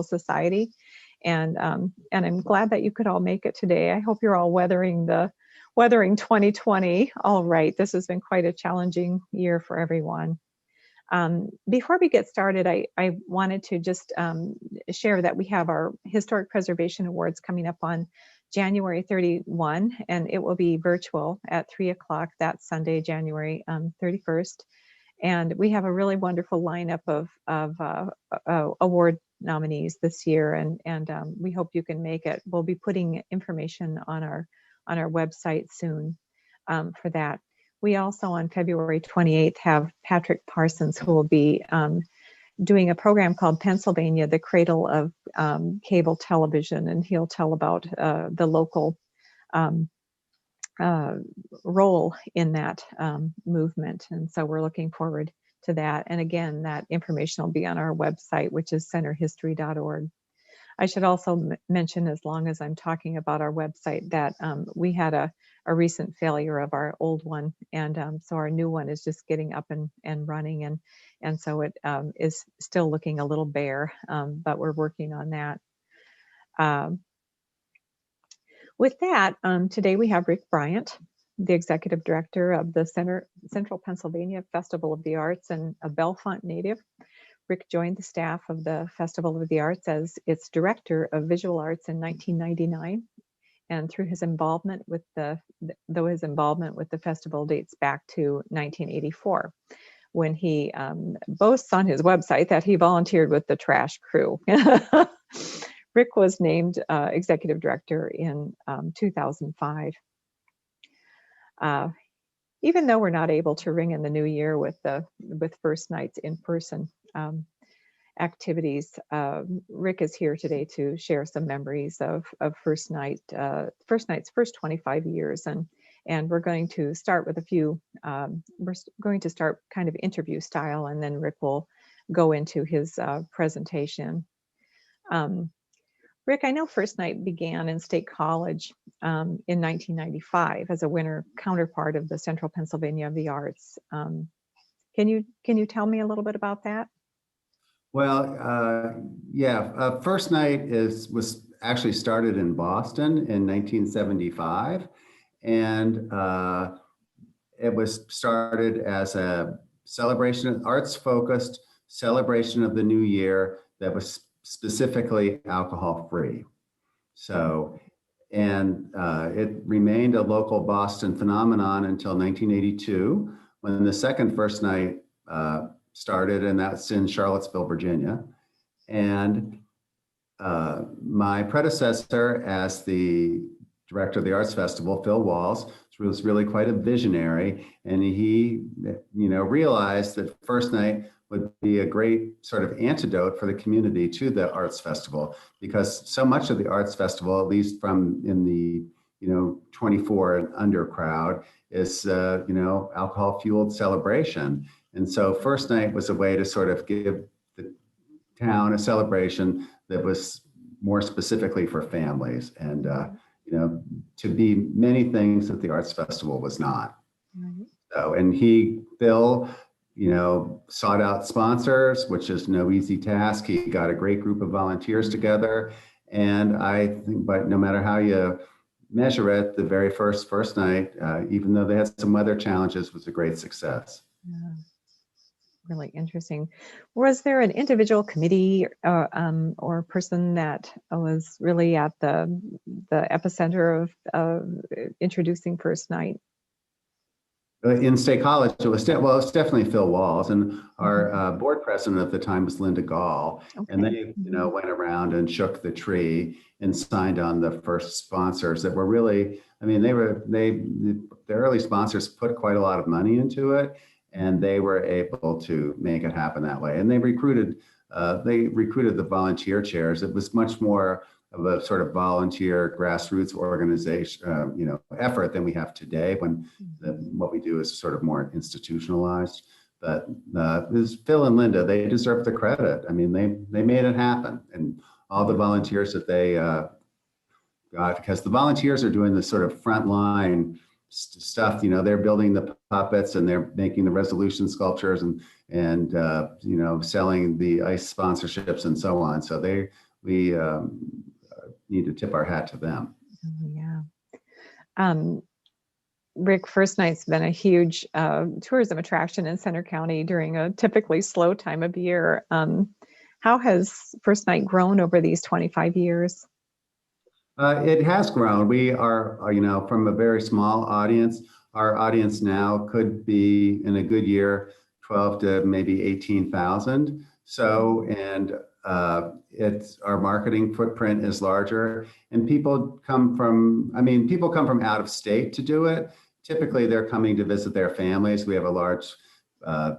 Society. And I'm glad that you could all make it today. I hope you're all weathering 2020 all right. This has been quite a challenging year for everyone. Before we get started, I wanted to just share that we have our Historic Preservation Awards coming up on January 31, and it will be virtual at 3 o'clock that Sunday, January 31st. And we have a really wonderful lineup of award nominees this year, and we hope you can make it. We'll be putting information on our website soon for that. We also on February 28th have Patrick Parsons, who will be doing a program called Pennsylvania, the Cradle of Cable Television, and he'll tell about the local role in that movement. And so we're looking forward to that. And again, that information will be on our website, which is centerhistory.org. I should also mention, as long as I'm talking about our website, that we had a recent failure of our old one, and so our new one is just getting up and running, and so it is still looking a little bare, but we're working on that. With that, today we have Rick Bryant, the Executive Director of the Central Pennsylvania Festival of the Arts and a Bellefonte native. Rick joined the staff of the Festival of the Arts as its Director of Visual Arts in 1999. And through his involvement with though his involvement with the festival dates back to 1984, when he boasts on his website that he volunteered with the trash crew. Rick was named Executive Director in 2005. Even though we're not able to ring in the new year with First Night's in-person activities, Rick is here today to share some memories of First Night's first 25 years, and we're going to start with a few. We're going to start kind of interview style, and then Rick will go into his presentation. Rick, I know First Night began in State College in 1995 as a winter counterpart of the Central Pennsylvania of the Arts. Can you tell me a little bit about that? Well, yeah, First Night was actually started in Boston in 1975, and it was started as a celebration, arts-focused celebration of the new year that was specifically alcohol-free. So, and it remained a local Boston phenomenon until 1982, when the second First Night started, and that's in Charlottesville, Virginia. And my predecessor as the director of the Arts Festival, Phil Walls, was really quite a visionary, and he, realized that First Night would be a great sort of antidote for the community to the Arts Festival, because so much of the Arts Festival, at least from in the 24 and under crowd, is alcohol-fueled celebration. And so First Night was a way to sort of give the town a celebration that was more specifically for families, and to be many things that the Arts Festival was not. Mm-hmm. So, and Phil, sought out sponsors, which is no easy task. He got a great group of volunteers together, and I think, but no matter how you measure it, the very first night, even though they had some weather challenges, was a great success. Yeah. Really interesting. Was there an individual committee or person that was really at the epicenter of introducing First Night? In State College, it's definitely Phil Walls, and our board president at the time was Linda Gall, okay. And they went around and shook the tree and signed on the first sponsors that were really, the early sponsors put quite a lot of money into it, and they were able to make it happen that way. And they recruited the volunteer chairs. It was much more of a sort of volunteer grassroots organization, effort than we have today, when what we do is sort of more institutionalized. But it was Phil and Linda, they deserve the credit. I mean, they made it happen, and all the volunteers that they got, because the volunteers are doing this sort of frontline stuff. They're building the puppets, and they're making the resolution sculptures, and selling the ice sponsorships and so on. So they we need to tip our hat to them. Oh, yeah. Rick, First Night's been a huge tourism attraction in Center County during a typically slow time of year. How has First Night grown over these 25 years? It has grown. We are, from a very small audience. Our audience now could be, in a good year, 12 to maybe 18,000. So, and it's our marketing footprint is larger, and people come from out of state to do it. Typically, they're coming to visit their families. We have a large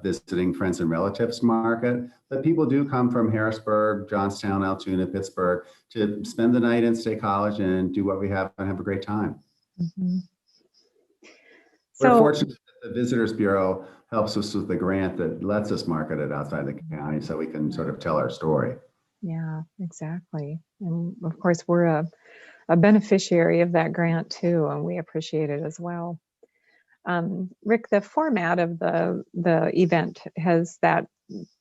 visiting friends and relatives market, but people do come from Harrisburg, Johnstown, Altoona, Pittsburgh to spend the night in State College and do what we have and have a great time. Mm-hmm. We're fortunate that the Visitors Bureau helps us with the grant that lets us market it outside the county so we can sort of tell our story. Yeah, exactly. And of course, we're a beneficiary of that grant too, and we appreciate it as well. Rick, the format of the event, has that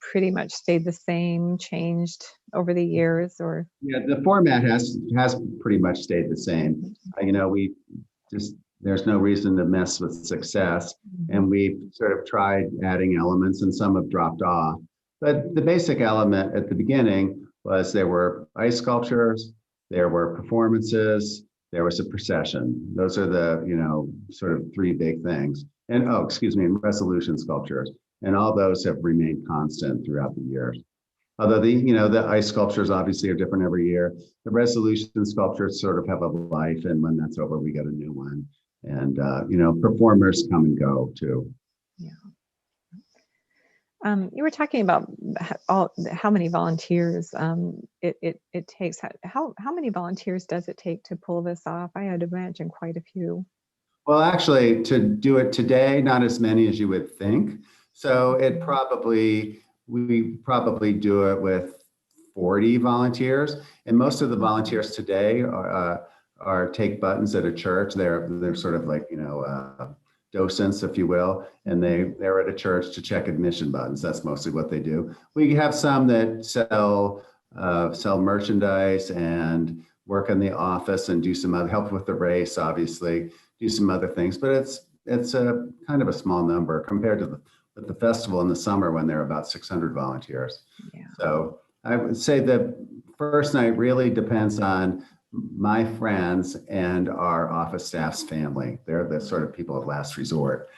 pretty much stayed the same, changed over the years, or? Yeah, the format has pretty much stayed the same. We just, there's no reason to mess with success, and we've sort of tried adding elements, and some have dropped off. But the basic element at the beginning was there were ice sculptures, there were performances, there was a procession. Those are the, sort of three big things. And, and resolution sculptures. And all those have remained constant throughout the years. Although the ice sculptures obviously are different every year. The resolution sculptures sort of have a life, and when that's over, we get a new one. And, performers come and go too. Yeah. You were talking about how many volunteers it takes. How many volunteers does it take to pull this off? I had to imagine quite a few. Well, actually, to do it today, not as many as you would think. So we probably do it with 40 volunteers, and most of the volunteers today are take buttons at a church. They're sort of like docents, if you will, and they're at a church to check admission buttons. That's mostly what they do. We have some that sell merchandise and work in the office and do some other help with the race, obviously, do some other things, but it's a kind of a small number compared to the festival in the summer when there are about 600 volunteers. Yeah. So I would say the First Night really depends on my friends and our office staff's family. They're the sort of people of last resort.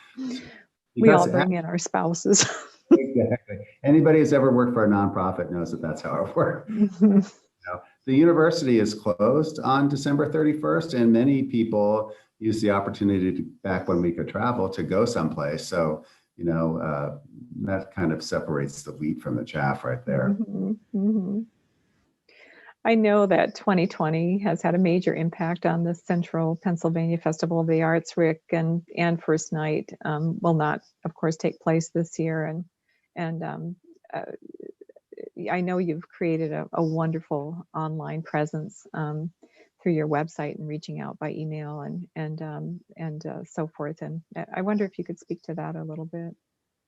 We all bring in our spouses. Exactly. Anybody who's ever worked for a nonprofit knows that that's how it works. The university is closed on December 31st, and many people use the opportunity back when we could travel to go someplace. So, that kind of separates the wheat from the chaff right there. Mm-hmm. Mm-hmm. I know that 2020 has had a major impact on the Central Pennsylvania Festival of the Arts, Rick, and First Night will not, of course, take place this year. And I know you've created a wonderful online presence through your website and reaching out by email and so forth. And I wonder if you could speak to that a little bit.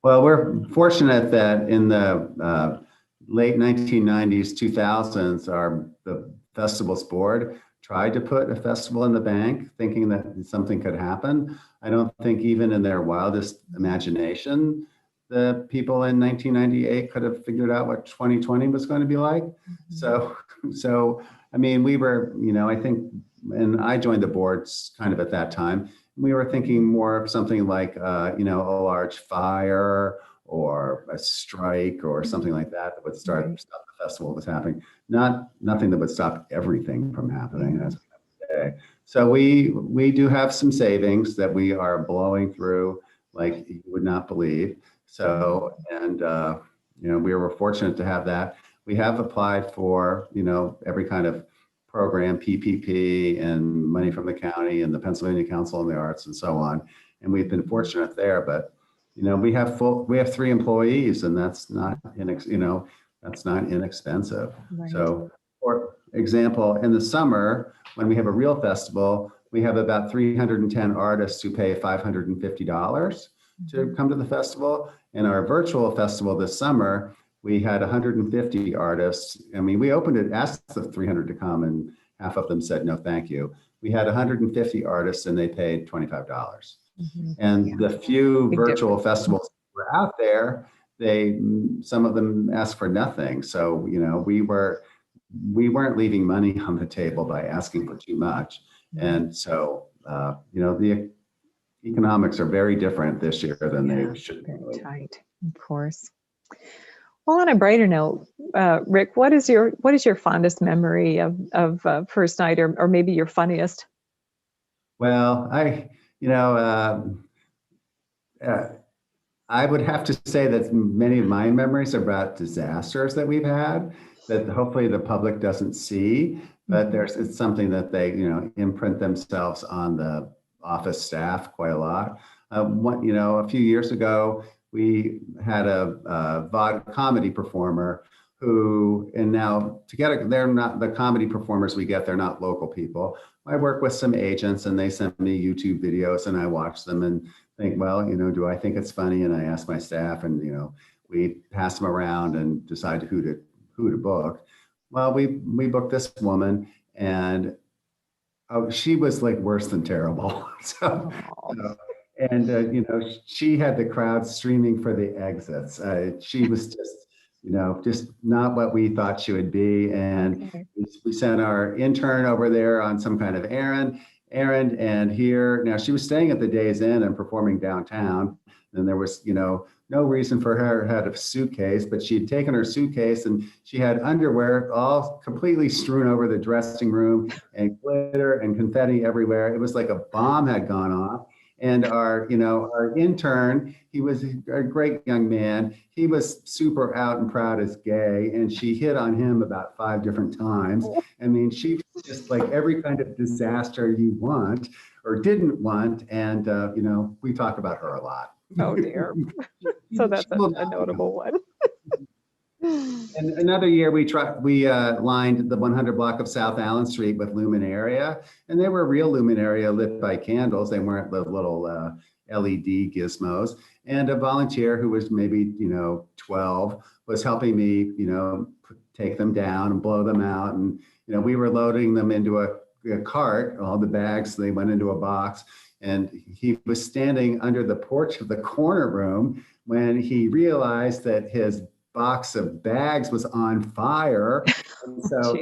Well, we're fortunate that in the late 1990s, 2000s, the festivals board tried to put a festival in the bank, thinking that something could happen. I don't think even in their wildest imagination, the people in 1998 could have figured out what 2020 was going to be like. Mm-hmm. So I mean, we were, I think, and I joined the boards kind of at that time. We were thinking more of something like, a large fire or a strike or something like that would stop the festival was happening. Nothing that would stop everything from happening. As today. So we do have some savings that we are blowing through like you would not believe. So, and we were fortunate to have that. We have applied for every kind of program, PPP, and money from the county and the Pennsylvania Council on the Arts and so on. And we've been fortunate there, but we have 3 employees, and that's not inexpensive. Right. So, for example, in the summer, when we have a real festival, we have about 310 artists who pay $550 to come to the festival. In our virtual festival this summer, we had 150 artists. I mean, we opened it, asked the 300 to come, and half of them said, no, thank you. We had 150 artists and they paid $25. And the few Big virtual difference. festivals that were out there, some of them asked for nothing. So, we weren't leaving money on the table by asking for too much. And so, the economics are very different this year than they should be. Very tight, of course. Well, on a brighter note, Rick, what is your fondest memory of first night, or maybe your funniest? Well, I would have to say that many of my memories are about disasters that we've had that hopefully the public doesn't see, but it's something that they, imprint themselves on the office staff quite a lot. A few years ago, we had a VOD comedy performer and now together, they're not the comedy performers we get, they're not local people. I work with some agents and they send me YouTube videos and I watch them and think, well, do I think it's funny? And I ask my staff and, we pass them around and decide who to book. Well, we booked this woman and she was like worse than terrible. She had the crowd streaming for the exits. She was just not what we thought she would be. And we sent our intern over there on some kind of errand. Now she was staying at the Days Inn and performing downtown. And there was, no reason for her to have a suitcase, but she'd taken her suitcase and she had underwear all completely strewn over the dressing room and glitter and confetti everywhere. It was like a bomb had gone off. And our intern, he was a great young man. He was super out and proud as gay, and she hit on him about 5 different times. I mean, she was just like every kind of disaster you want or didn't want. And, we talk about her a lot. Oh, dear. So that's a notable one. And another year we lined the 100 block of South Allen Street with luminaria, and they were real luminaria lit by candles. They weren't the little LED gizmos. And a volunteer who was maybe 12 was helping me take them down and blow them out. And we were loading them into a cart, all the bags. They went into a box. And he was standing under the porch of the corner room when he realized that his box of bags was on fire. And so,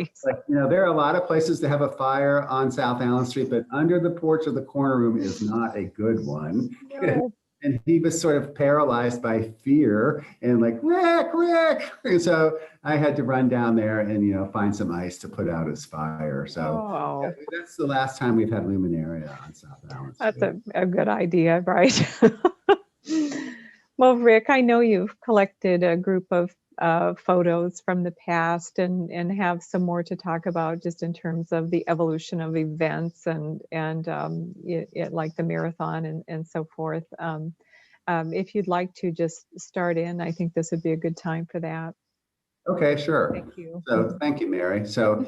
there are a lot of places to have a fire on South Allen Street, but under the porch of the corner room is not a good one. No. And he was sort of paralyzed by fear and like, Rick. And so I had to run down there and, find some ice to put out his fire. So that's the last time we've had luminaria on South Allen Street. That's a good idea, right? Well, Rick, I know you've collected a group of photos from the past and have some more to talk about just in terms of the evolution of events and like the marathon and so forth. If you'd like to just start in, I think this would be a good time for that. Okay, sure. Thank you. So thank you, Mary. So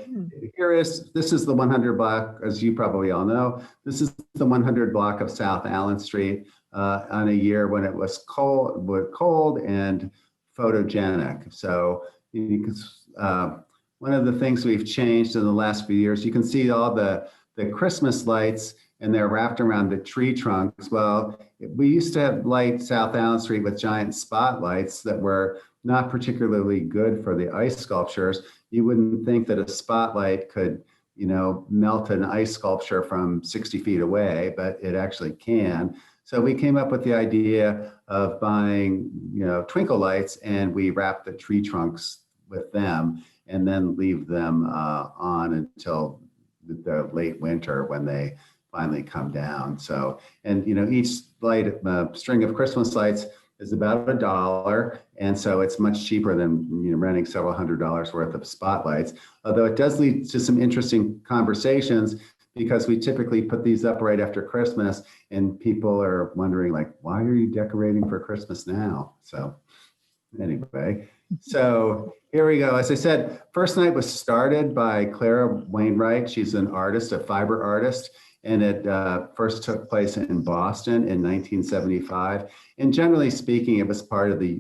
this is the 100 block, as you probably all know, this is the 100 block of South Allen Street on a year when it was cold and photogenic. So one of the things we've changed in the last few years, you can see all the Christmas lights and they're wrapped around the tree trunks. Well, we used to light South Allen Street with giant spotlights that were not particularly good for the ice sculptures. You wouldn't think that a spotlight could, melt an ice sculpture from 60 feet away, but it actually can. So we came up with the idea of buying, twinkle lights, and we wrap the tree trunks with them and then leave them on until the late winter when they finally come down. So, and each light, string of Christmas lights is about $1. And so it's much cheaper than renting several $100s worth of spotlights. Although it does lead to some interesting conversations because we typically put these up right after Christmas and people are wondering like, why are you decorating for Christmas now? So anyway, so here we go. As I said, first night was started by Clara Wainwright. She's an artist, a fiber artist. And it first took place in Boston in 1975. And generally speaking, it was part of the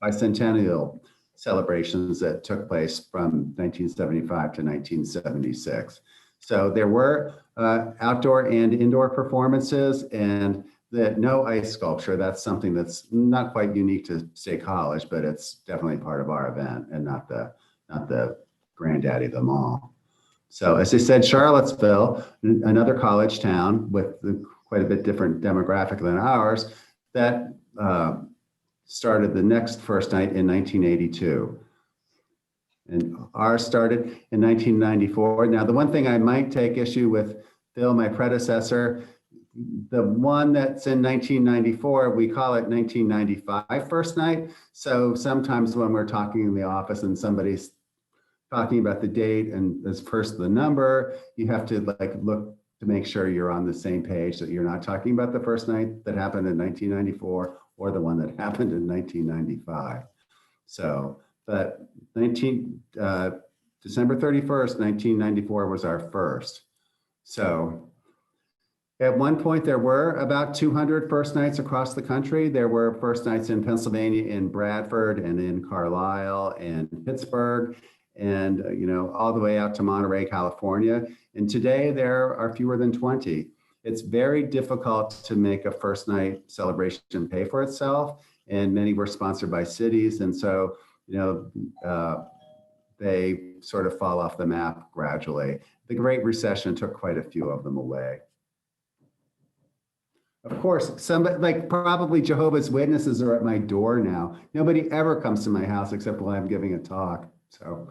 bicentennial celebrations that took place from 1975 to 1976. So there were outdoor and indoor performances, and no ice sculpture. That's something that's not quite unique to State College, but it's definitely part of our event and not the granddaddy of them all. So as I said, Charlottesville, another college town with quite a bit different demographic than ours, that started the next first night in 1982. And ours started in 1994. Now, the one thing I might take issue with Bill, my predecessor, the one that's in 1994, we call it 1995 first night. So sometimes when we're talking in the office and somebody's talking about the date and as first the number, you have to like look to make sure you're on the same page, that you're not talking about the first night that happened in 1994 or the one that happened in 1995. So, but December 31st, 1994 was our first. So at one point, there were about 200 first nights across the country. There were first nights in Pennsylvania, in Bradford, and in Carlisle, and Pittsburgh, and all the way out to Monterey, California. And today, there are fewer than 20. It's very difficult to make a first night celebration pay for itself, and many were sponsored by cities, and so they sort of fall off the map gradually. The Great Recession took quite a few of them away. Of course, somebody like probably Jehovah's Witnesses are at my door now. Nobody ever comes to my house except while I'm giving a talk. So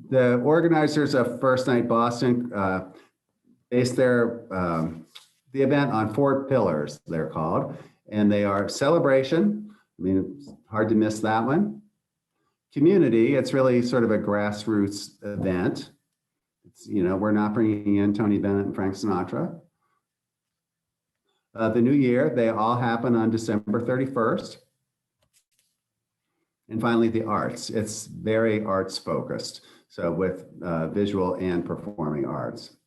the organizers of First Night Boston based the event on 4 pillars, they're called, and they are celebration. I mean, it's hard to miss that one. Community, it's really sort of a grassroots event. We're not bringing in Tony Bennett and Frank Sinatra. The new year, they all happen on December 31st. And finally, the arts. It's very arts focused, so with visual and performing arts.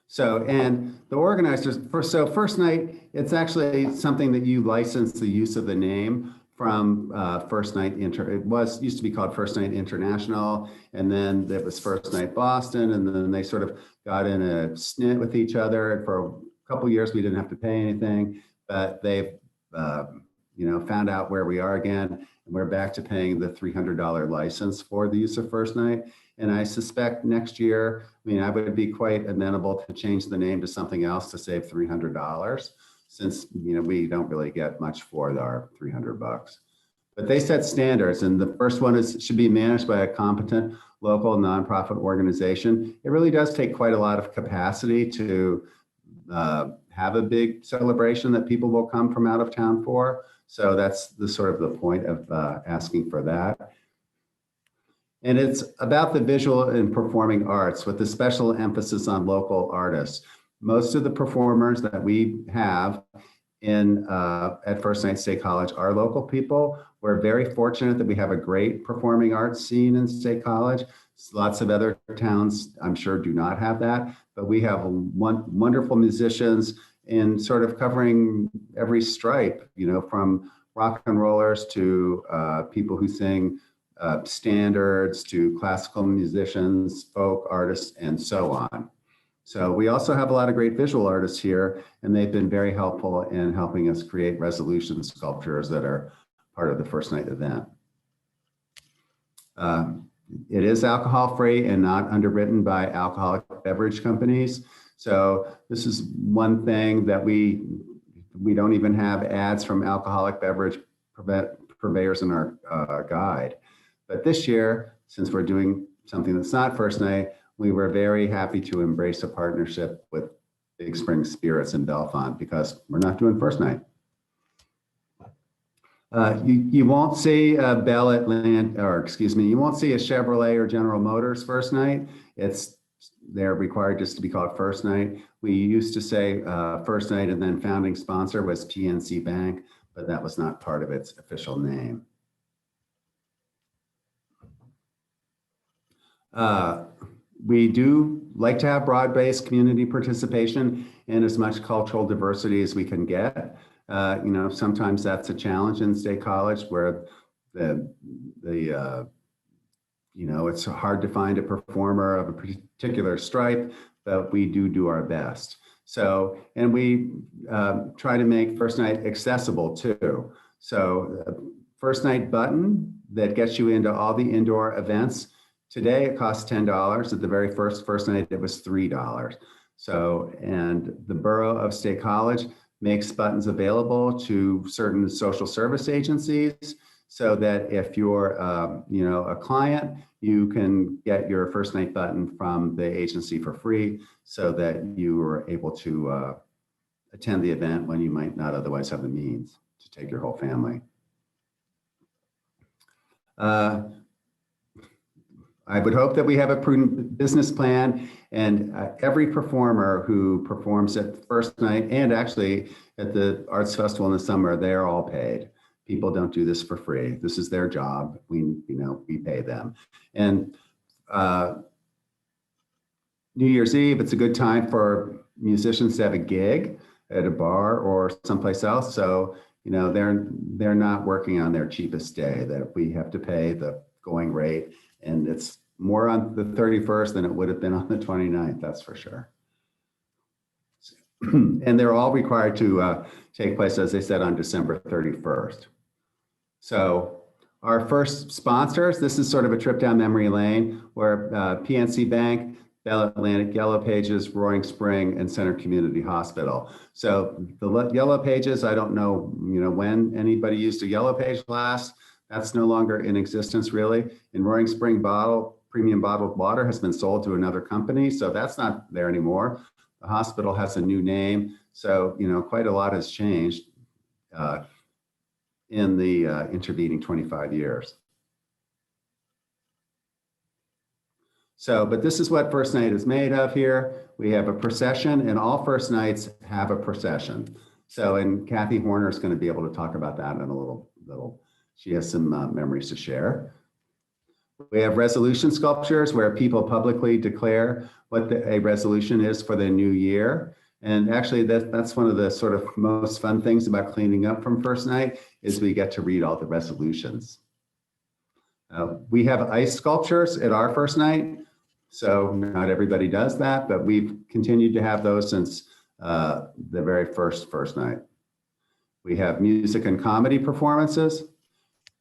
So, and the organizers, first night, it's actually something that you license the use of the name from First Night it used to be called First Night International, and then it was First Night Boston, and then they sort of got in a snit with each other. For a couple of years, we didn't have to pay anything, but they've found out where we are again, and we're back to paying the $300 license for the use of First Night. And I suspect next year, I would be quite amenable to change the name to something else to save $300. Since we don't really get much for our $300. But they set standards, and the first one should be managed by a competent local nonprofit organization. It really does take quite a lot of capacity to have a big celebration that people will come from out of town for. So that's the sort of the point of asking for that. And it's about the visual and performing arts with a special emphasis on local artists. Most of the performers that we have at First Night State College are local people. We're very fortunate that we have a great performing arts scene in State College. Lots of other towns, I'm sure, do not have that, but we have wonderful musicians in sort of covering every stripe, from rock and rollers to people who sing standards to classical musicians, folk artists, and so on. So we also have a lot of great visual artists here, and they've been very helpful in helping us create resolution sculptures that are part of the First Night event. It is alcohol-free and not underwritten by alcoholic beverage companies. So this is one thing that we don't even have ads from alcoholic beverage purveyors in our guide. But this year, since we're doing something that's not First Night, we were very happy to embrace a partnership with Big Spring Spirits in Bellefonte because we're not doing First Night. You won't see you won't see a Chevrolet or General Motors First Night. They're required just to be called First Night. We used to say First Night, and then founding sponsor was PNC Bank, but that was not part of its official name. we do like to have broad-based community participation and as much cultural diversity as we can get. Sometimes that's a challenge in State College where it's hard to find a performer of a particular stripe, but we do our best. So, and we try to make first night accessible too. So first night button that gets you into all the indoor events. Today it costs $10. At the very first night it was $3. So, and the Borough of State College makes buttons available to certain social service agencies so that if you're a client, you can get your first night button from the agency for free so that you are able to attend the event when you might not otherwise have the means to take your whole family. I would hope that we have a prudent business plan, and every performer who performs at first night and actually at the Arts Festival in the summer, they are all paid. People don't do this for free. This is their job. We pay them. And New Year's Eve, it's a good time for musicians to have a gig at a bar or someplace else. So, they're not working on their cheapest day, that we have to pay the going rate. And it's more on the 31st than it would have been on the 29th, that's for sure. And they're all required to take place, as I said, on December 31st. So our first sponsors, this is sort of a trip down memory lane, where PNC Bank, Bell Atlantic, Yellow Pages, Roaring Spring, and Center Community Hospital. So the Yellow Pages, I don't know, when anybody used a Yellow Page last. That's no longer in existence, really. And Roaring Spring premium bottled water has been sold to another company, so that's not there anymore. The hospital has a new name, so quite a lot has changed in the intervening 25 years. So, but this is what first night is made of here. We have a procession, and all first nights have a procession. So, and Kathy Horner is going to be able to talk about that in a little. She has some memories to share. We have resolution sculptures where people publicly declare what a resolution is for the new year. And actually that's one of the sort of most fun things about cleaning up from first night is we get to read all the resolutions. We have ice sculptures at our first night. So not everybody does that, but we've continued to have those since the very first night. We have music and comedy performances,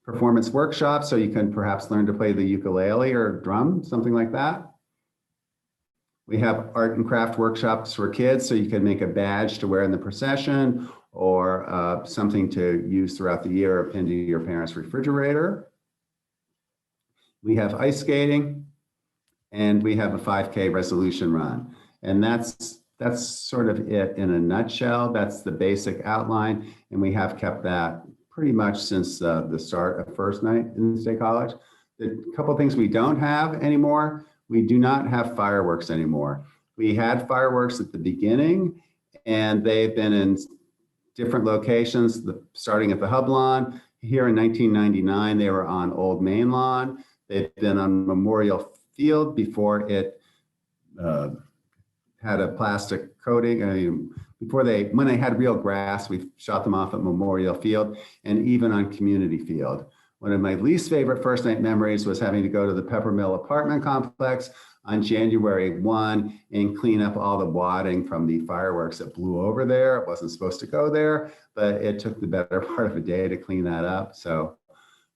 performance workshops, so you can perhaps learn to play the ukulele or drum, something like that. We have art and craft workshops for kids, so you can make a badge to wear in the procession or something to use throughout the year or pin to your parents' refrigerator. We have ice skating, and we have a 5K resolution run. And that's sort of it in a nutshell. That's the basic outline, and we have kept that pretty much since the start of first night in State College. The couple of things we don't have anymore, we do not have fireworks anymore. We had fireworks at the beginning, and they've been in different locations, starting at the Hub Lawn. Here in 1999, they were on Old Main Lawn. They've been on Memorial Field before it had a plastic coating. When they had real grass, we shot them off at Memorial Field and even on Community Field. One of my least favorite first night memories was having to go to the Peppermill apartment complex on January 1 and clean up all the wadding from the fireworks that blew over there. It wasn't supposed to go there, but it took the better part of a day to clean that up. So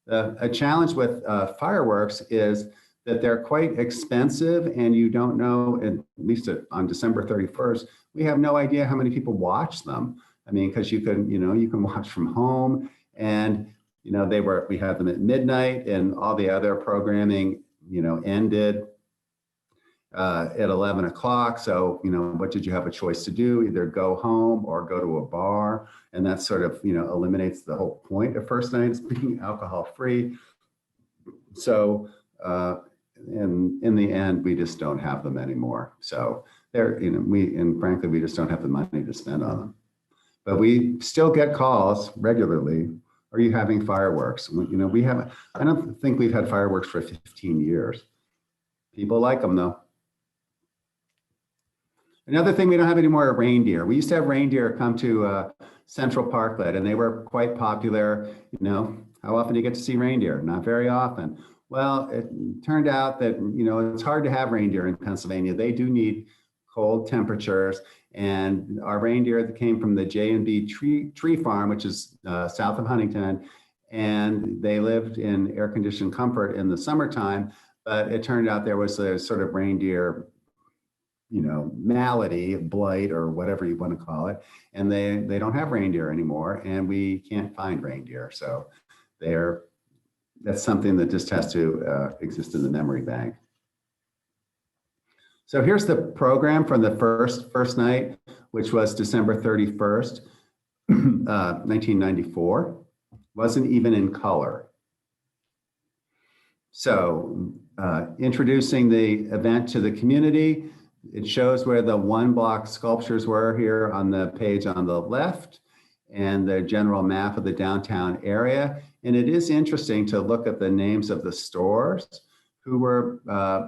a challenge with fireworks is that they're quite expensive, and you don't know, at least on December 31st, we have no idea how many people watch them. I mean, because you can watch from home, and we had them at midnight, and all the other programming ended at 11 o'clock. So what did you have a choice to do? Either go home or go to a bar, and that sort of eliminates the whole point of first night, is being alcohol free. So in the end, we just don't have them anymore. So frankly, we just don't have the money to spend on them. But we still get calls regularly. Are you having fireworks? We haven't. I don't think we've had fireworks for 15 years. People like them though. Another thing we don't have anymore are reindeer. We used to have reindeer come to Central Parklet, and they were quite popular. You know, how often do you get to see reindeer? Not very often. Well, it turned out that, you know, it's hard to have reindeer in Pennsylvania. They do need cold temperatures, and our reindeer that came from the J&B tree farm, which is south of Huntington, and they lived in air-conditioned comfort in the summertime, but it turned out there was a sort of reindeer, you know, malady, blight, or whatever you want to call it, and they don't have reindeer anymore, and we can't find reindeer. So that's something that just has to exist in the memory bank. So here's the program from the first night, which was December 31st, 1994. Wasn't even in color. So introducing the event to the community. It shows where the one block sculptures were here on the page on the left, and the general map of the downtown area. And it is interesting to look at the names of the stores who were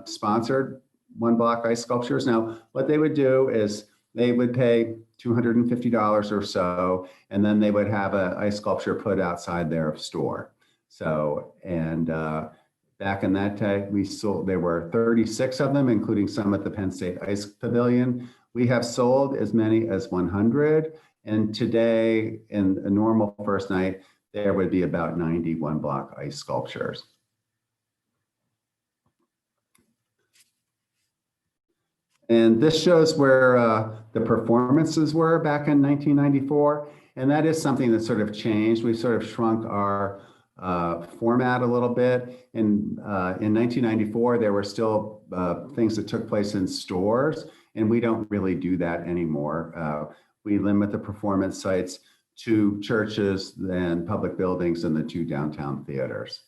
sponsored one block ice sculptures. Now, what they would do is they would pay $250 or so, and then they would have an ice sculpture put outside their store. So, and back in that time, there were 36 of them, including some at the Penn State Ice Pavilion. We have sold as many as 100. And today, in a normal first night, there would be about 90 one block ice sculptures. And this shows where the performances were back in 1994. And that is something that sort of changed. We've sort of shrunk our format a little bit. In 1994, there were still things that took place in stores, and we don't really do that anymore. We limit the performance sites to churches and public buildings and the 2 downtown theaters.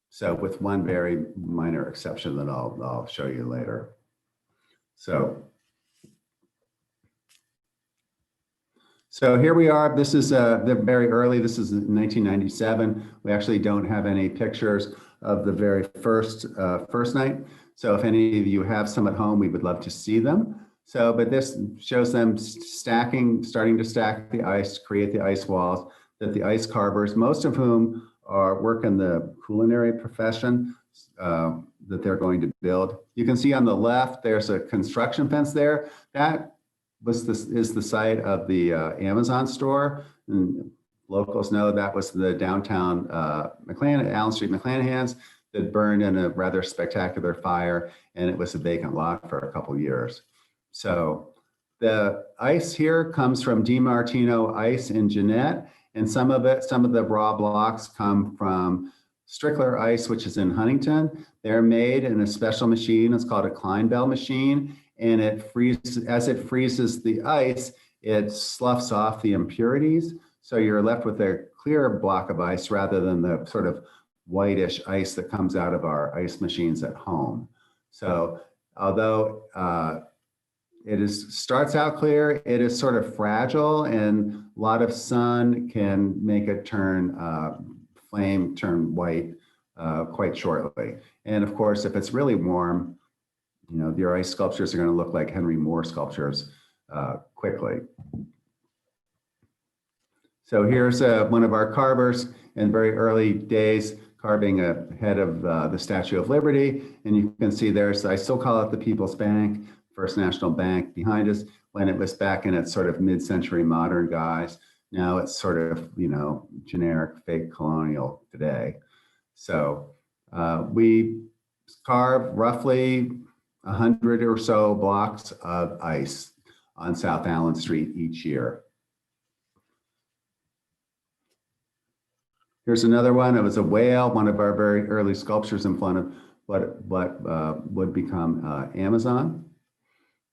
So with one very minor exception that I'll show you later. So here we are. This is the very early, this is 1997. We actually don't have any pictures of the very first night. So if any of you have some at home, we would love to see them. So, but this shows them starting to stack the ice, create the ice walls, that the ice carvers, most of whom work in the culinary profession, that they're going to build. You can see on the left, there's a construction fence there. That is the site of the Amazon store. And locals know that was the downtown Allen Street McClanahan's that burned in a rather spectacular fire, and it was a vacant lot for a couple of years. So the ice here comes from DiMartino Ice in Jeanette, and some of the raw blocks come from Strickler Ice, which is in Huntington. They're made in a special machine. It's called a Kleinbell machine, and as it freezes the ice, it sloughs off the impurities. So you're left with a clear block of ice rather than the sort of whitish ice that comes out of our ice machines at home. So although starts out clear, it is sort of fragile, and a lot of sun can make it turn white quite shortly. And of course, if it's really warm, you know, your ice sculptures are going to look like Henry Moore sculptures quickly. So here's one of our carvers in very early days carving a head of the Statue of Liberty. And you can see I still call it the People's Bank, First National Bank behind us, when it was back in its sort of mid-century modern guise. Now it's sort of, you know, generic fake colonial today. So we carve roughly 100 or so blocks of ice on South Allen Street each year. Here's another one. It was a whale, one of our very early sculptures in front of what would become Amazon.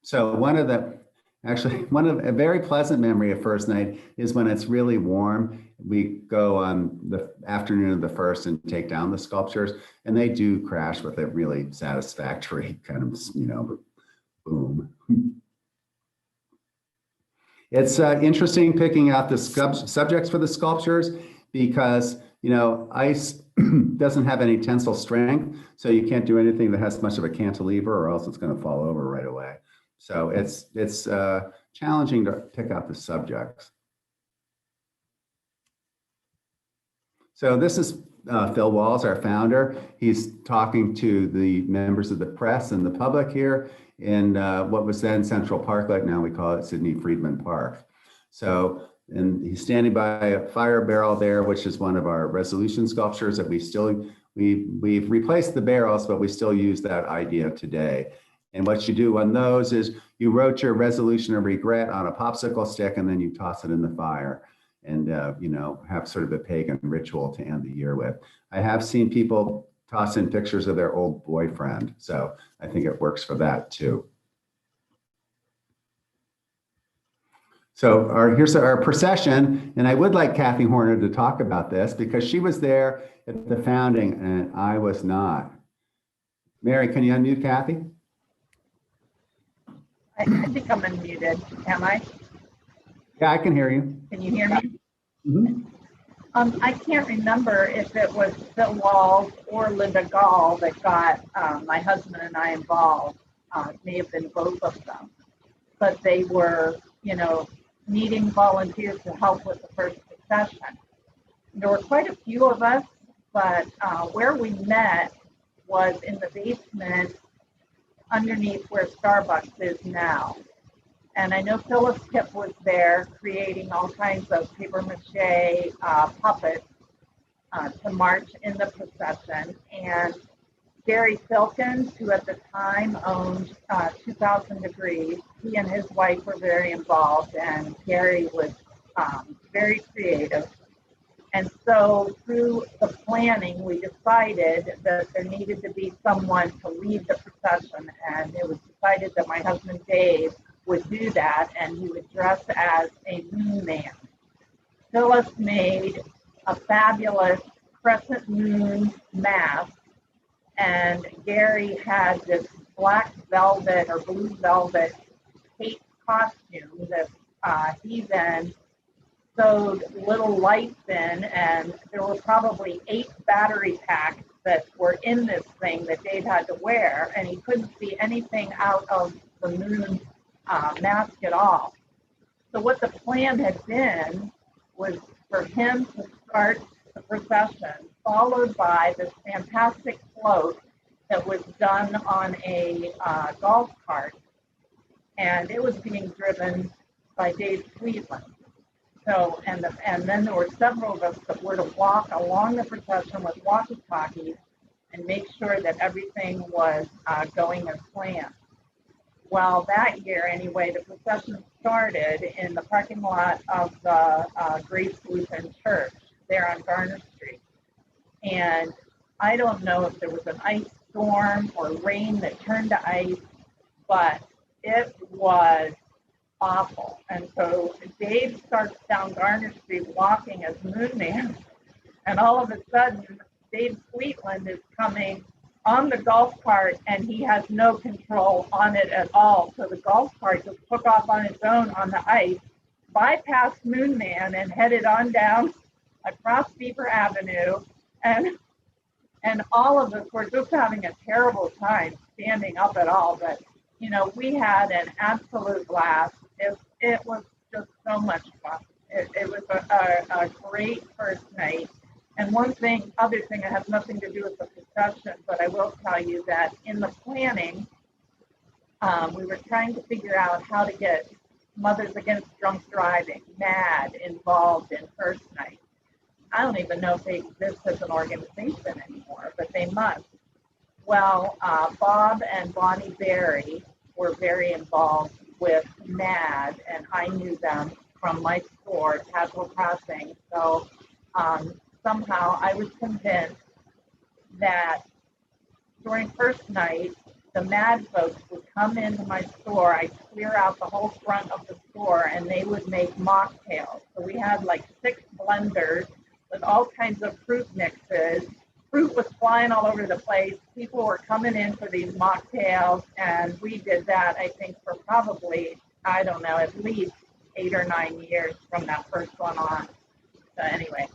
So a very pleasant memory of first night is when it's really warm. We go on the afternoon of the first and take down the sculptures, and they do crash with a really satisfactory kind of, you know, boom. It's interesting picking out the subjects for the sculptures because, you know, ice doesn't have any tensile strength, so you can't do anything that has much of a cantilever or else it's going to fall over right away. So it's challenging to pick out the subjects. So this is Phil Walls, our founder. He's talking to the members of the press and the public here in what was then Central Parklet. Now we call it Sidney Friedman Park. So, and he's standing by a fire barrel there, which is one of our resolution sculptures that we've replaced the barrels, but we still use that idea today. And what you do on those is you wrote your resolution of regret on a popsicle stick, and then you toss it in the fire and have sort of a pagan ritual to end the year with. I have seen people toss in pictures of their old boyfriend, so I think it works for that too. So here's our procession, and I would like Kathy Horner to talk about this because she was there at the founding and I was not. Mary, can you unmute Kathy? I think I'm unmuted, am I? Yeah, I can hear you. Can you hear me? Mm-hmm. I can't remember if it was Phil Walls or Linda Gall that got my husband and I involved. It may have been both of them. But they were, needing volunteers to help with the first procession. There were quite a few of us, but where we met was in the basement underneath where Starbucks is now. And I know Phyllis Kip was there creating all kinds of paper mache puppets to march in the procession. And Gary Filkins, who at the time owned 2000 Degrees, he and his wife were very involved, and Gary was very creative. And so through the planning, we decided that there needed to be someone to lead the procession. And it was decided that my husband Dave would do that, and he would dress as a moon man. Phyllis made a fabulous crescent moon mask, and Gary had this black velvet or blue velvet cape costume that he then sewed little lights in, and there were probably 8 battery packs that were in this thing that Dave had to wear, and he couldn't see anything out of the moon mask at all. So what the plan had been was for him to start the procession, followed by this fantastic float that was done on a golf cart, and it was being driven by Dave Sweetland. So, and then there were several of us that were to walk along the procession with walkie-talkies and make sure that everything was going as planned. Well, that year anyway, the procession started in the parking lot of the Grace Lutheran Church there on Garner Street. And I don't know if there was an ice storm or rain that turned to ice, but it was awful. And so Dave starts down Garner Street walking as Moon Man, and all of a sudden Dave Sweetland is coming on the golf cart, and he has no control on it at all. So the golf cart just took off on its own on the ice, bypassed Moon Man, and headed on down across Beaver Avenue, and all of us were just having a terrible time standing up at all. But we had an absolute blast. It was just so much fun. It was a great first night. And other thing that has nothing to do with the procession, but I will tell you that in the planning, we were trying to figure out how to get Mothers Against Drunk Driving, MAD, involved in first night. I don't even know if they exist as an organization anymore, but they must. Well, Bob and Bonnie Berry were very involved with MAD, and I knew them from my store, Tadpole Crossing. So somehow I was convinced that during first night, the MAD folks would come into my store. I'd clear out the whole front of the store, and they would make mocktails. So we had like 6 blenders with all kinds of fruit mixes. Fruit was flying all over the place. People were coming in for these mocktails, and we did that, I think, for probably, I don't know, at least 8 or 9 years from that first one on. So anyway,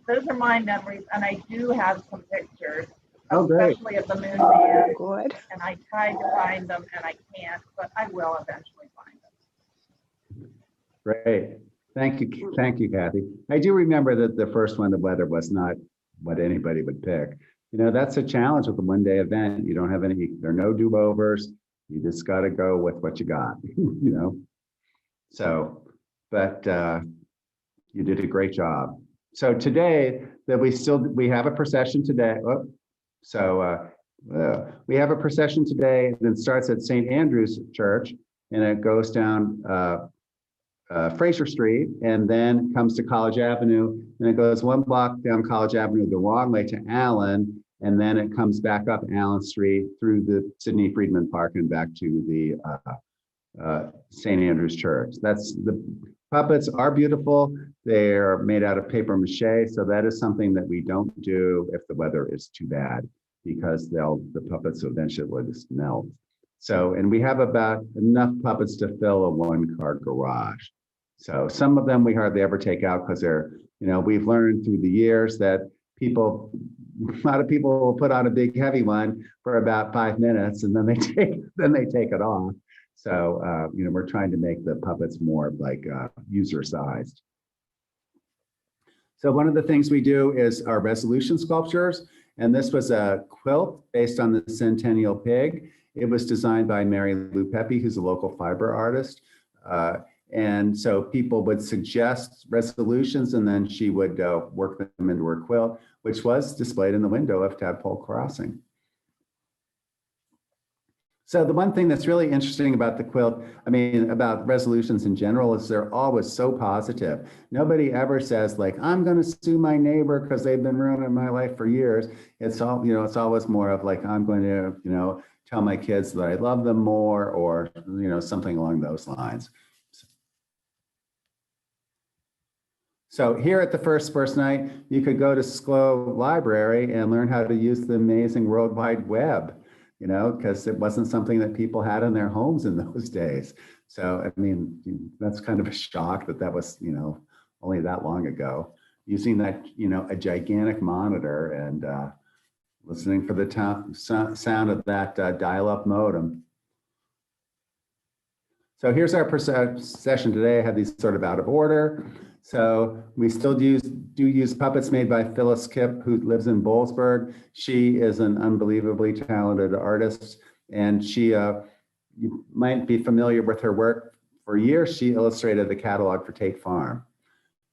those are my memories, and I do have some pictures. Oh, great. especially of the Moon Man. Good. And I tried to find them and I can't, but I will eventually find them. Great. Thank you, Kathy. I do remember that the first one, the weather was not what anybody would pick. You know, that's a challenge with a one-day event. You don't have any, there are no do-overs. You just got to go with what you got, you know? So, but you did a great job. So today that we have a procession today. Oh, so we have a procession today that starts at St. Andrew's Church and it goes down Fraser Street and then comes to College Avenue and it goes one block down College Avenue the wrong way to Allen and then it comes back up Allen Street through the Sidney Friedman Park and back to the St. Andrew's Church. That's the puppets are beautiful. They're made out of paper mache, so that is something that we don't do if the weather is too bad because the puppets eventually will just melt. So, and we have about enough puppets to fill a one-car garage. So some of them we hardly ever take out because they're, you know, we've learned through the years that a lot of people will put on a big heavy one for about 5 minutes and then they take it off. So, you know, we're trying to make the puppets more like user-sized. So one of the things we do is our resolution sculptures. And this was a quilt based on the Centennial Pig. It was designed by Mary Lou Pepe, who's a local fiber artist. And so people would suggest resolutions and then she would work them into her quilt, which was displayed in the window of Tadpole Crossing. So the one thing that's really interesting about the quilt, I mean, about resolutions in general, is they're always so positive. Nobody ever says like, I'm going to sue my neighbor because they've been ruining my life for years. It's all, you know, it's always more of like, I'm going to, you know, tell my kids that I love them more or, you know, something along those lines. So here at the first night, you could go to SCLO Library and learn how to use the amazing World Wide Web. You know, because it wasn't something that people had in their homes in those days. So, I mean, that's kind of a shock that was, you know, only that long ago. Using that, you know, a gigantic monitor and listening for the sound of that dial-up modem. So here's our session today. I have these sort of out of order. So we still do use puppets made by Phyllis Kipp, who lives in Boalsburg. She is an unbelievably talented artist, and she, you might be familiar with her work. For years, she illustrated the catalog for Tate Farm.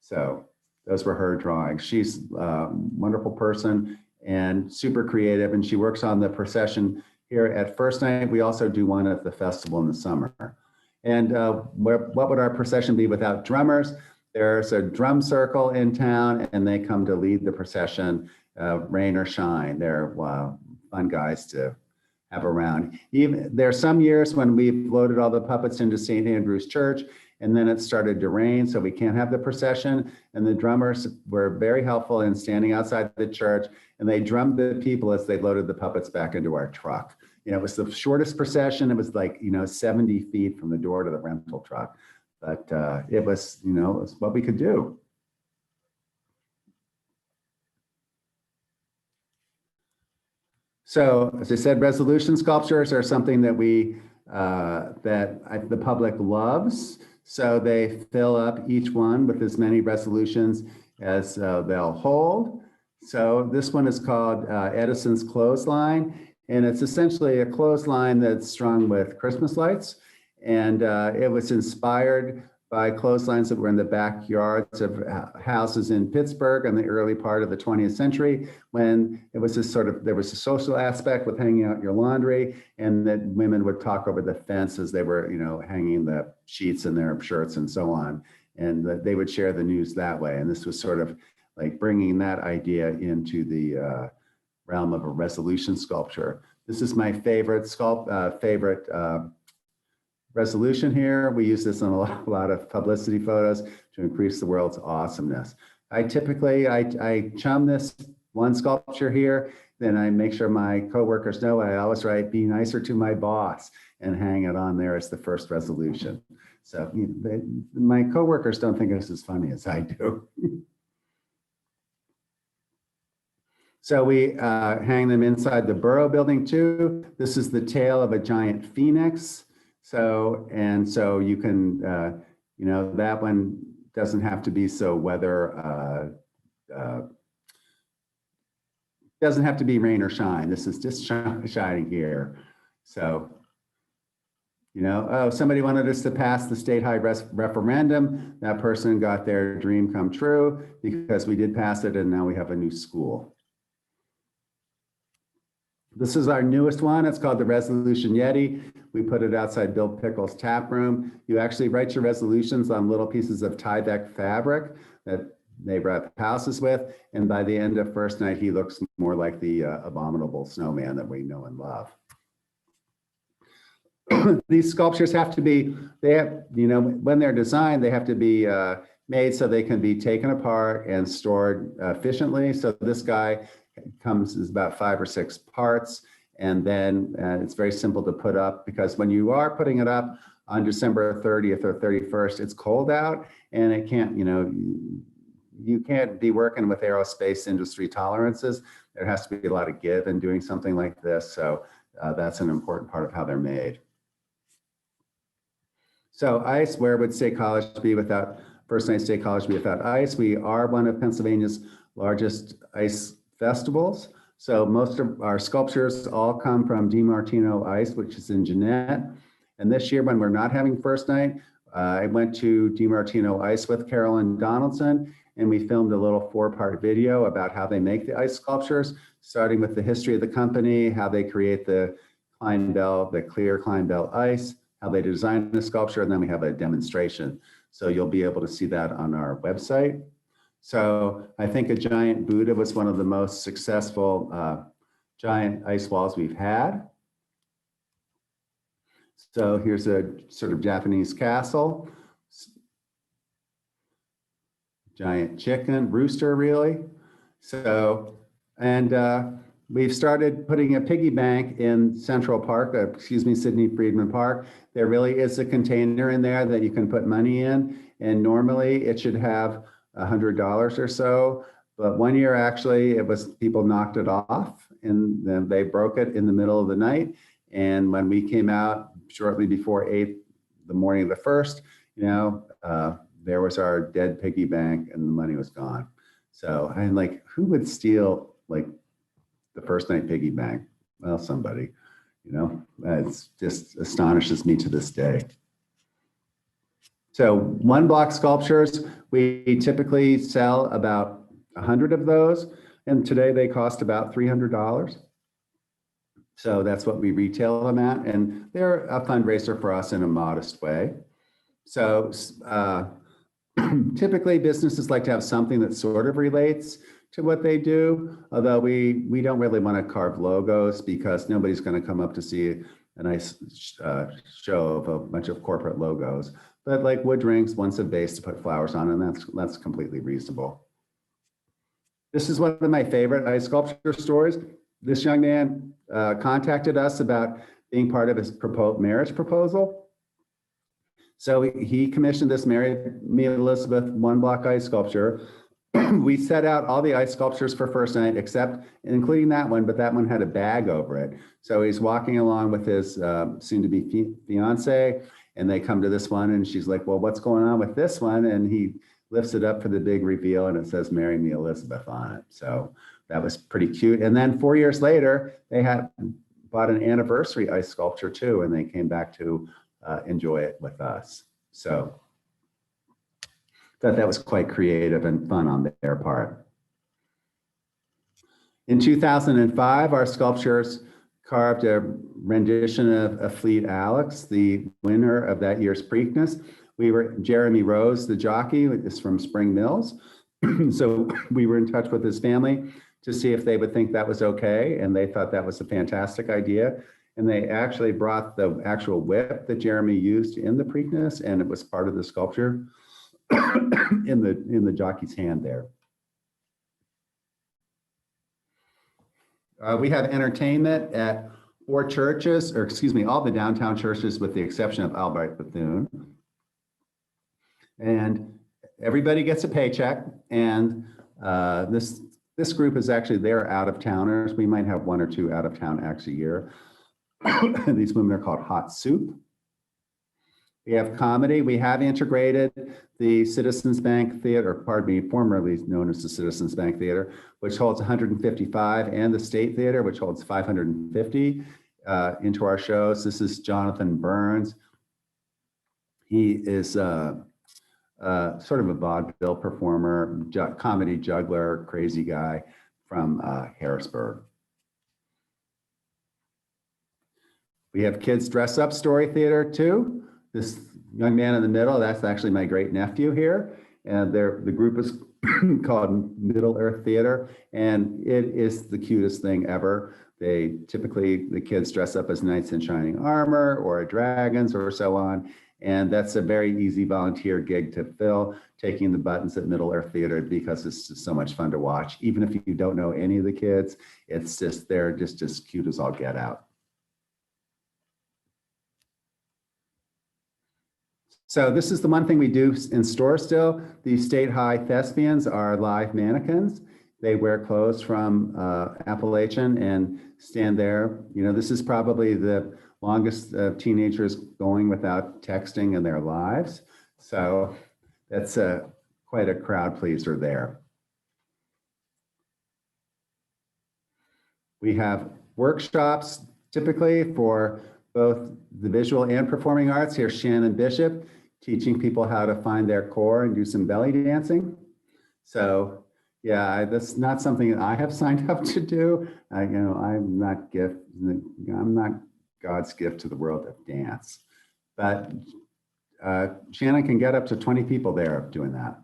So those were her drawings. She's a wonderful person and super creative, and she works on the procession here at First Night. We also do one at the festival in the summer. And what would our procession be without drummers? There's a drum circle in town and they come to lead the procession, rain or shine. They're fun guys to have around. There are some years when we've loaded all the puppets into St. Andrew's Church and then it started to rain, so we can't have the procession. And the drummers were very helpful in standing outside the church and they drummed the people as they loaded the puppets back into our truck. You know, it was the shortest procession. It was like, you know, 70 feet from the door to the rental truck. But it was, you know, it was what we could do. So, as I said, resolution sculptures are something that the public loves. So they fill up each one with as many resolutions as they'll hold. So this one is called Edison's Clothesline, and it's essentially a clothesline that's strung with Christmas lights. And it was inspired by clotheslines that were in the backyards of houses in Pittsburgh in the early part of the 20th century, when it was this there was a social aspect with hanging out your laundry, and that women would talk over the fence as they were, you know, hanging the sheets in their shirts and so on. And they would share the news that way. And this was sort of like bringing that idea into the realm of a resolution sculpture. This is my favorite resolution here. We use this in a lot of publicity photos to increase the world's awesomeness. I chum this one sculpture here, then I make sure my coworkers know I always write, "Be nicer to my boss," and hang it on there as the first resolution. So my coworkers don't think it's as funny as I do. So we hang them inside the Borough building too. This is the tail of a giant phoenix. So you can, you know, that one doesn't have to be so weather, doesn't have to be rain or shine. This is just shining here. So, you know, oh, somebody wanted us to pass the statewide referendum. That person got their dream come true because we did pass it and now we have a new school. This is our newest one. It's called the Resolution Yeti. We put it outside Bill Pickle's tap room. You actually write your resolutions on little pieces of Tyvek fabric that they wrap houses with. And by the end of first night, he looks more like the abominable snowman that we know and love. These sculptures have to be, they have, you know, when they're designed, they have to be made so they can be taken apart and stored efficiently. So this guy comes as about 5 or 6 parts, and then it's very simple to put up, because when you are putting it up on December 30th or 31st, it's cold out and it can't, you know, you can't be working with aerospace industry tolerances. There has to be a lot of give in doing something like this. So that's an important part of how they're made. So ice, where would State College be without, First Night State College be without ice? We are one of Pennsylvania's largest ice festivals. So most of our sculptures all come from DiMartino Ice, which is in Jeanette. And this year, when we're not having first night, I went to DiMartino Ice with Carolyn Donaldson, and we filmed a little 4-part video about how they make the ice sculptures, starting with the history of the company, how they create the Kleinbell, the clear Kleinbell ice, how they design the sculpture, and then we have a demonstration. So you'll be able to see that on our website. So I think a giant Buddha was one of the most successful giant ice walls we've had. So here's a sort of Japanese castle. Giant chicken, rooster really. So, and we've started putting a piggy bank in Central Park, Sidney Friedman Park. There really is a container in there that you can put money in. And normally it should have $100 or so. But one year actually it was, people knocked it off and then they broke it in the middle of the night. And when we came out shortly before 8, the morning of the 1st, you know, there was our dead piggy bank and the money was gone. So I'm like, who would steal like the first night piggy bank? Well, somebody, you know, it's just astonishes me to this day. So 1-block sculptures, we typically sell about 100 of those. And today they cost about $300. So that's what we retail them at. And they're a fundraiser for us in a modest way. So typically businesses like to have something that sort of relates to what they do, although we don't really want to carve logos because nobody's going to come up to see a nice show of a bunch of corporate logos. But like wood rings, once a vase to put flowers on, and that's completely reasonable. This is one of my favorite ice sculpture stories. This young man contacted us about being part of his marriage proposal. So he commissioned this Marry Me Elizabeth 1-block ice sculpture. We set out all the ice sculptures for first night, except including that one, but that one had a bag over it. So he's walking along with his soon-to-be fiance, and they come to this one, and she's like, well, what's going on with this one? And he lifts it up for the big reveal, and it says, Marry Me Elizabeth on it. So that was pretty cute. And then 4 years later, they had bought an anniversary ice sculpture too, and they came back to enjoy it with us. So that was quite creative and fun on their part. In 2005, our sculptures carved a rendition of Fleet Alex, the winner of that year's Preakness. Jeremy Rose, the jockey, is from Spring Mills. So we were in touch with his family to see if they would think that was okay. And they thought that was a fantastic idea. And they actually brought the actual whip that Jeremy used in the Preakness, and it was part of the sculpture in the jockey's hand there. We have entertainment at 4 churches, or excuse me, all the downtown churches with the exception of Albright Bethune. And everybody gets a paycheck, and this This group is actually, they're out-of-towners. We might have 1 or 2 out-of-town acts a year. These women are called Hot Soup. We have comedy. We have integrated the Citizens Bank Theater, pardon me, formerly known as the Citizens Bank Theater, which holds 155, and the State Theater, which holds 550, into our shows. This is Jonathan Burns. He is sort of a vaudeville performer, comedy juggler, crazy guy from Harrisburg. We have Kids Dress Up Story Theater too. This young man in the middle, that's actually my great nephew here. And the group is called Middle Earth Theater, and it is the cutest thing ever. They typically, the kids dress up as knights in shining armor or dragons or so on. And that's a very easy volunteer gig to fill, taking the buttons at Middle Earth Theater, because it's just so much fun to watch. Even if you don't know any of the kids, it's just, they're just as cute as all get out. So this is the one thing we do in store still. These state high thespians are live mannequins. They wear clothes from Appalachian and stand there. You know, this is probably the longest teenagers going without texting in their lives. So that's quite a crowd pleaser there. We have workshops typically for both the visual and performing arts. Here's Shannon Bishop teaching people how to find their core and do some belly dancing. So yeah, that's not something that I have signed up to do. I'm not God's gift to the world of dance, but Shannon can get up to 20 people there doing that.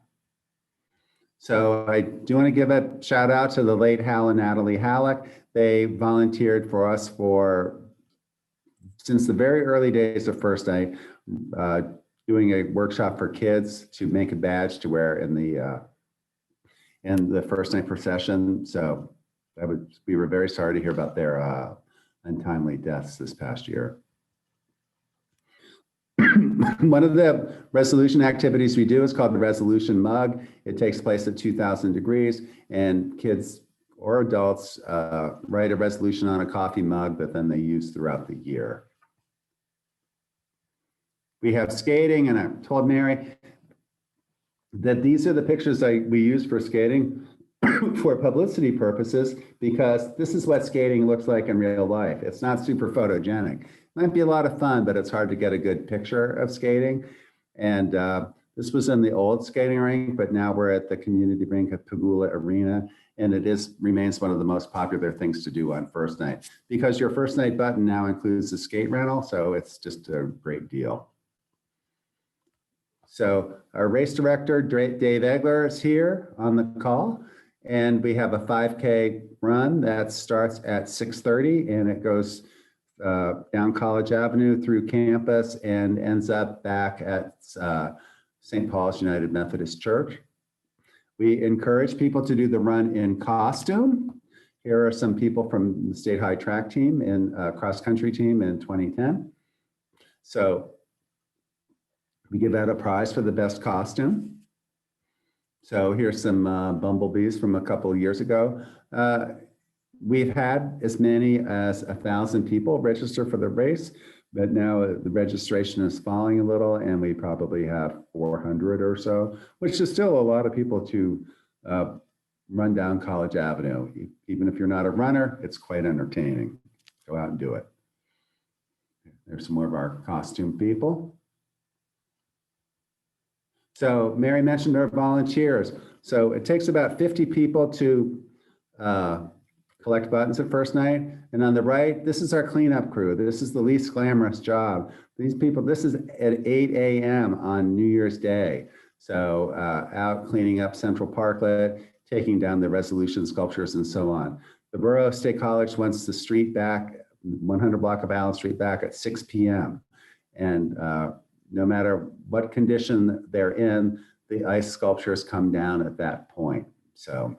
So I do want to give a shout out to the late Hal and Natalie Halleck. They volunteered for us since the very early days of First Night, doing a workshop for kids to make a badge to wear in the First Night procession. So we were very sorry to hear about their untimely deaths this past year. One of the resolution activities we do is called the Resolution Mug. It takes place at 2000 degrees, and kids or adults write a resolution on a coffee mug that then they use throughout the year. We have skating, and I told Mary that these are the pictures we use for skating for publicity purposes, because this is what skating looks like in real life. It's not super photogenic. It might be a lot of fun, but it's hard to get a good picture of skating. And this was in the old skating rink, but now we're at the community rink at Pagula Arena, and it remains one of the most popular things to do on First Night, because your First Night button now includes the skate rental, so it's just a great deal. So our race director, Dave Egler, is here on the call, and we have a 5K run that starts at 6:30, and it goes down College Avenue through campus and ends up back at St. Paul's United Methodist Church. We encourage people to do the run in costume. Here are some people from the State High Track team and cross-country team in 2010. So we give out a prize for the best costume. So here's some bumblebees from a couple of years ago. We've had as many as 1,000 people register for the race, but now the registration is falling a little, and we probably have 400 or so, which is still a lot of people to run down College Avenue. Even if you're not a runner, it's quite entertaining. Go out and do it. There's some more of our costume people. So Mary mentioned our volunteers. So it takes about 50 people to collect buttons at First Night. And on the right, this is our cleanup crew. This is the least glamorous job. These people, this is at 8 a.m. on New Year's Day. So out cleaning up Central Parklet, taking down the resolution sculptures and so on. The Borough State College wants the street back, 100 block of Allen Street back at 6 p.m. And no matter what condition they're in, the ice sculptures come down at that point. So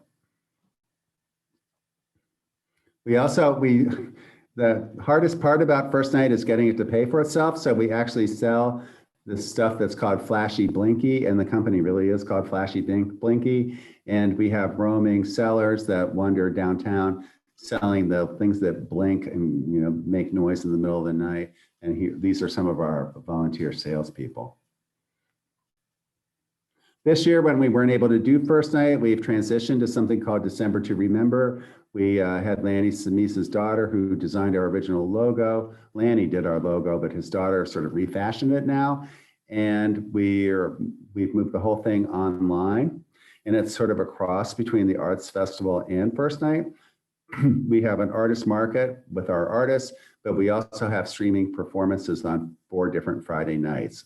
the hardest part about First Night is getting it to pay for itself. So we actually sell this stuff that's called Flashy Blinky, and the company really is called Flashy Blinky. And we have roaming sellers that wander downtown selling the things that blink and make noise in the middle of the night. And these are some of our volunteer salespeople. This year, when we weren't able to do first night, we've transitioned to something called December to Remember. We had Lanny Samisa's daughter who designed our original logo. Lanny did our logo, but his daughter sort of refashioned it now. And we've moved the whole thing online. And it's sort of a cross between the arts festival and first night. We have an artist market with our artists, but we also have streaming performances on 4 different Friday nights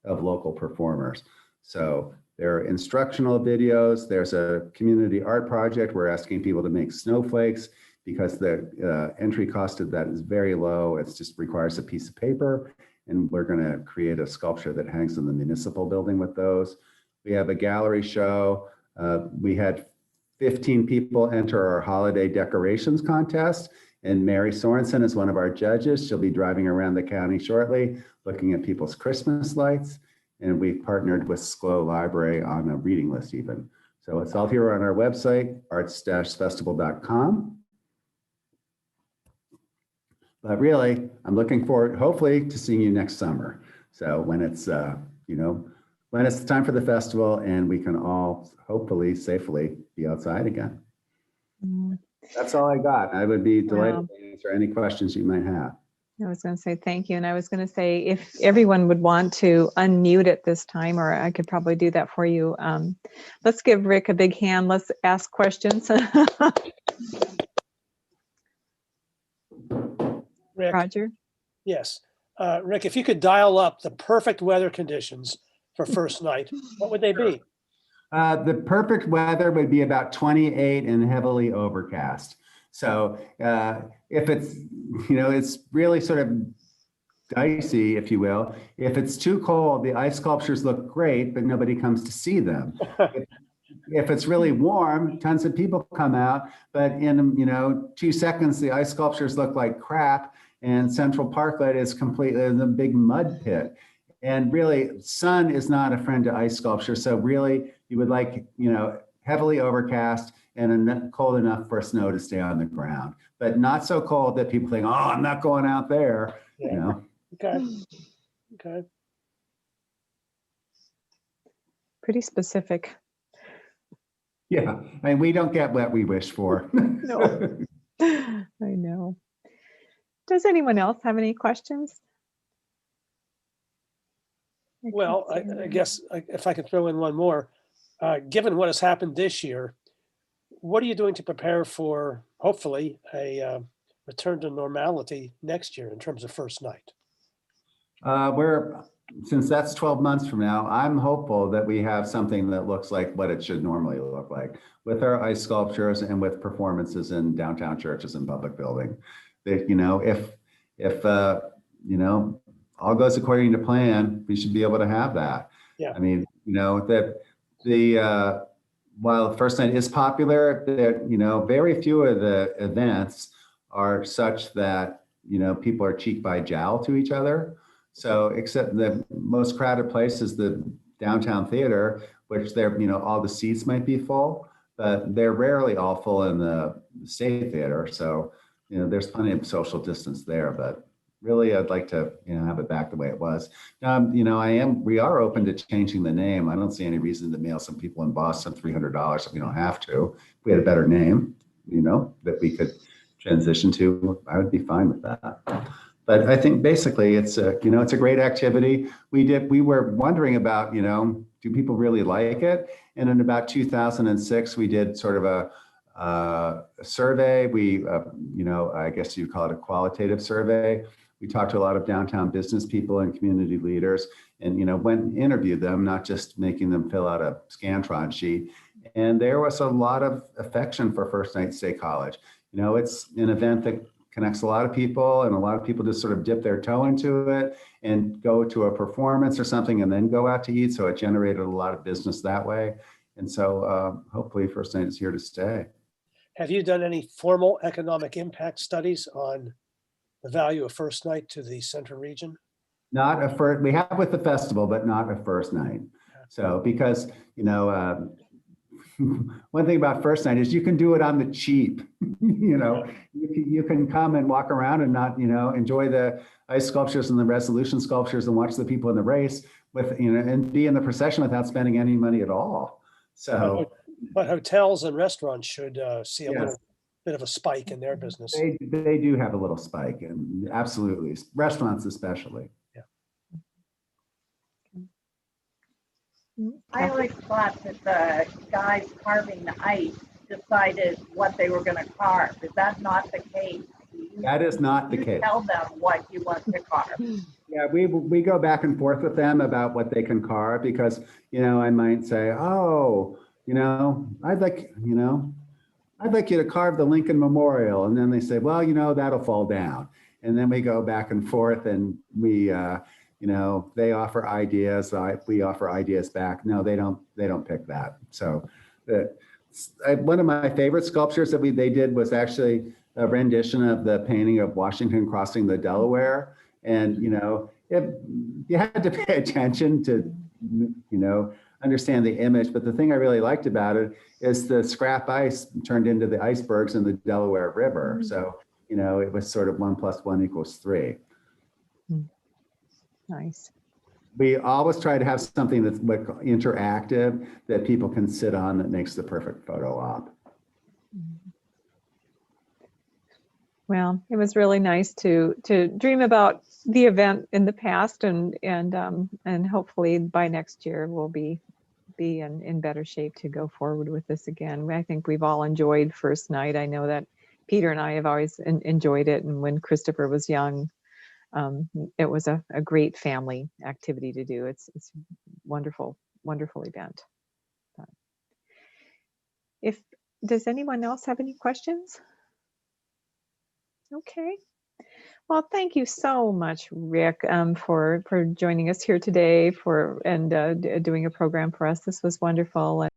of local performers. So there are instructional videos. There's a community art project. We're asking people to make snowflakes because the entry cost of that is very low. It just requires a piece of paper. And we're going to create a sculpture that hangs in the municipal building with those. We have a gallery show. We had 15 people enter our holiday decorations contest. And Mary Sorensen is one of our judges. She'll be driving around the county shortly, looking at people's Christmas lights. And we've partnered with SCLO Library on a reading list even. So it's all here on our website, arts-festival.com. But really, I'm looking forward, hopefully, to seeing you next summer. So when it's, when it's time for the festival and we can all hopefully safely be outside again. That's all I got. I would be delighted to answer any questions you might have. I was going to say thank you. And I was going to say, if everyone would want to unmute at this time, or I could probably do that for you. Let's give Rick a big hand. Let's ask questions. Rick, Roger? yes. Rick, if you could dial up the perfect weather conditions for first night, what would they be? The perfect weather would be about 28 and heavily overcast. So if it's, it's really sort of dicey, if you will. If it's too cold, the ice sculptures look great, but nobody comes to see them. If it's really warm, tons of people come out, but in 2 seconds, the ice sculptures look like crap, and Central Parklet is completely in a big mud pit. And really, sun is not a friend to ice sculpture. So really, you would like, heavily overcast and cold enough for snow to stay on the ground, but not so cold that people think, oh, I'm not going out there, Yeah. Okay. Pretty specific. Yeah, I mean, we don't get what we wish for. No, I know. Does anyone else have any questions? Well, I guess if I could throw in one more, given what has happened this year, what are you doing to prepare for, hopefully, a return to normality next year in terms of first night? Since that's 12 months from now, I'm hopeful that we have something that looks like what it should normally look like with our ice sculptures and with performances in downtown churches and public building. That, if all goes according to plan, we should be able to have that. Yeah. I mean, while first night is popular, very few of the events are such that, people are cheek by jowl to each other. So except the most crowded place is the downtown theater, which all the seats might be full, but they're rarely all full in the state theater. So, there's plenty of social distance there, but really I'd like to, have it back the way it was. We are open to changing the name. I don't see any reason to mail some people in Boston $300 if we don't have to. If we had a better name, that we could transition to, I would be fine with that. But I think basically it's a great activity. We were wondering about, do people really like it? And in about 2006, we did sort of a survey. I guess you'd call it a qualitative survey. We talked to a lot of downtown business people and community leaders and, went and interviewed them, not just making them fill out a Scantron sheet. And there was a lot of affection for First Night State College. It's an event that connects a lot of people, and a lot of people just sort of dip their toe into it and go to a performance or something and then go out to eat. So it generated a lot of business that way. And so hopefully First Night is here to stay. Have you done any formal economic impact studies on the value of First Night to the Central region? Not a first, we have with the festival, but not a first night. So because, you know, one thing about first night is you can do it on the cheap. You know, you can come and walk around and not, you know, enjoy the ice sculptures and the resolution sculptures and watch the people in the race with, you know, and be in the procession without spending any money at all. So, But hotels and restaurants should see a yes, little bit of a spike in their business. they do have a little spike, and absolutely, restaurants especially. I always thought that the guys carving the ice decided what they were going to carve. Is that not the case? That is not the You case. tell them what you want to carve. Yeah, we go back and forth with them about what they can carve because, you know, I might say, oh, you know, I'd like you to carve the Lincoln Memorial. And then they say, well, you know, that'll fall down. And then we go back and forth and we, you know, they offer ideas. We offer ideas back. No, they don't pick that. So one of my favorite sculptures that they did was actually a rendition of the painting of Washington crossing the Delaware. And, you know, you had to pay attention to, you know, understand the image. But the thing I really liked about it is the scrap ice turned into the icebergs in the Delaware River. So, you know, it was sort of 1 + 1 = 3. Nice. We always try to have something that's interactive that people can sit on that makes the perfect photo op. Well, it was really nice to dream about the event in the past, and hopefully by next year we'll be in better shape to go forward with this again. I think we've all enjoyed first night. I know that Peter and I have always enjoyed it, and when Christopher was young, it was a great family activity to do. It's wonderful event. But does anyone else have any questions? Okay. Well, thank you so much, Rick, for joining us here today and doing a program for us. This was wonderful.